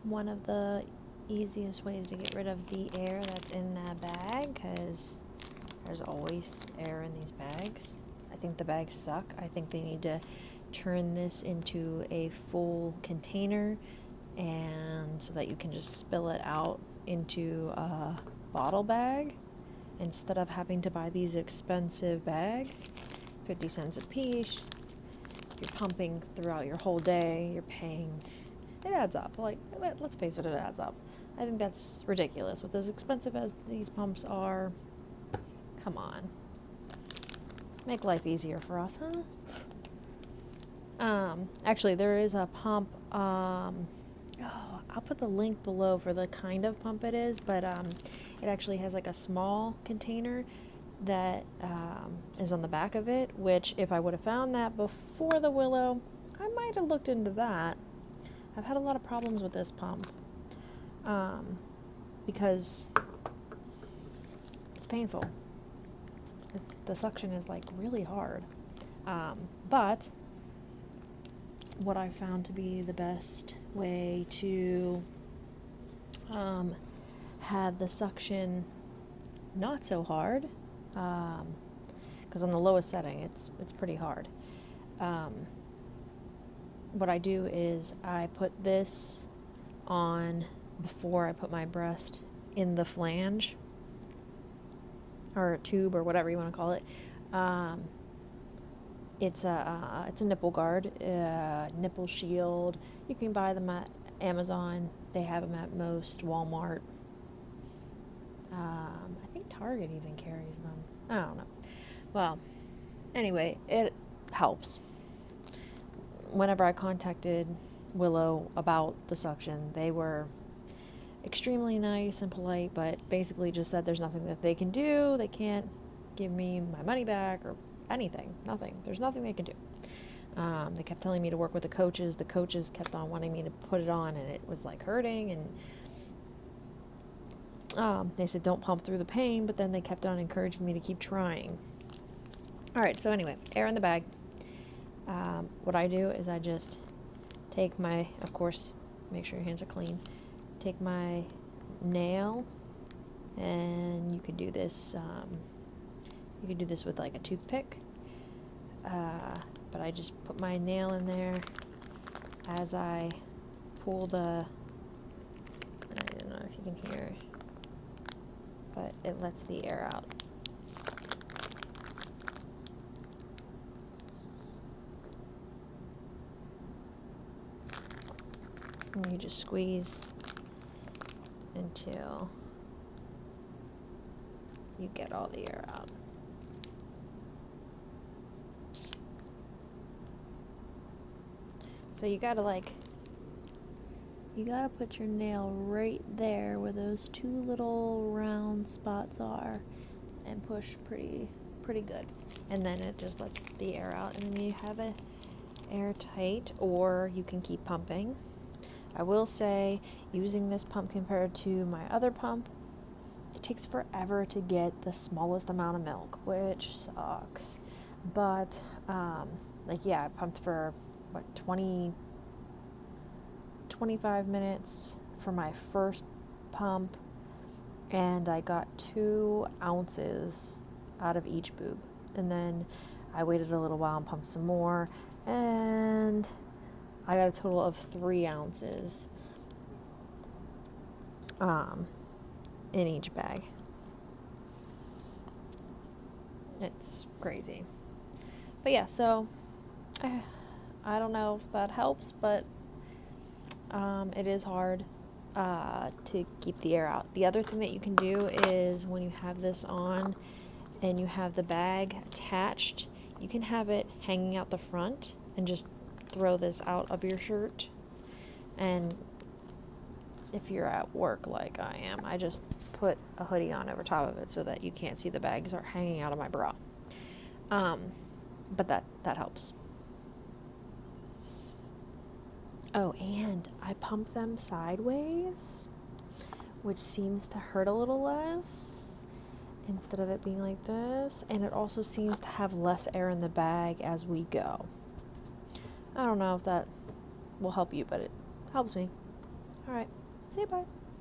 one of the easiest ways to get rid of the air that's in that bag, because there's always air in these bags. I think the bags suck. I think they need to turn this into a full container, and so that you can just spill it out into a bottle bag instead of having to buy these expensive bags, 50 cents a piece. You're pumping throughout your whole day, you're paying, it adds up. Like, let's face it, it adds up. I think that's ridiculous. With as expensive as these pumps are, come on. Make life easier for us, huh? Actually, there is a pump, I'll put the link below for the kind of pump it is, but it actually has like a small container that is on the back of it, which if I would have found that before the Willow, I might have looked into that. I've had a lot of problems with this pump because it's painful. The suction is like really hard. But what I found to be the best way to have the suction not so hard, because on the lowest setting it's pretty hard. What I do is I put this on before I put my breast in the flange or tube or whatever you want to call it. It's a nipple guard, nipple shield. You can buy them at Amazon. They have them at most Walmart. I think Target even carries them. I don't know. Well, anyway, it helps. Whenever I contacted Willow about the suction, they were extremely nice and polite, but basically just said there's nothing that they can do. They can't give me my money back or anything. Nothing. There's nothing they can do. They kept telling me to work with the coaches. The coaches kept on wanting me to put it on, and it was like hurting, and they said don't pump through the pain, but then they kept on encouraging me to keep trying. Alright, so anyway, air in the bag. What I do is I just take my, of course, make sure your hands are clean, take my nail, and you could do this with like a toothpick, but I just put my nail in there as I pull the, I don't know if you can hear, but it lets the air out. And you just squeeze until you get all the air out. So you gotta put your nail right there where those two little round spots are and push pretty good. And then it just lets the air out, and then you have it airtight, or you can keep pumping. I will say, using this pump compared to my other pump, it takes forever to get the smallest amount of milk, which sucks. But, I pumped for, 25 minutes for my first pump, and I got 2 ounces out of each boob. And then I waited a little while and pumped some more, and I got a total of 3 ounces in each bag. It's crazy. But yeah, so I don't know if that helps, but it is hard to keep the air out. The other thing that you can do is when you have this on and you have the bag attached, you can have it hanging out the front and just throw this out of your shirt. And if you're at work like I am, I just put a hoodie on over top of it so that you can't see the bags are hanging out of my bra. But that helps. Oh, and I pump them sideways, which seems to hurt a little less instead of it being like this. And it also seems to have less air in the bag as we go. I don't know if that will help you, but it helps me. Alright, say bye.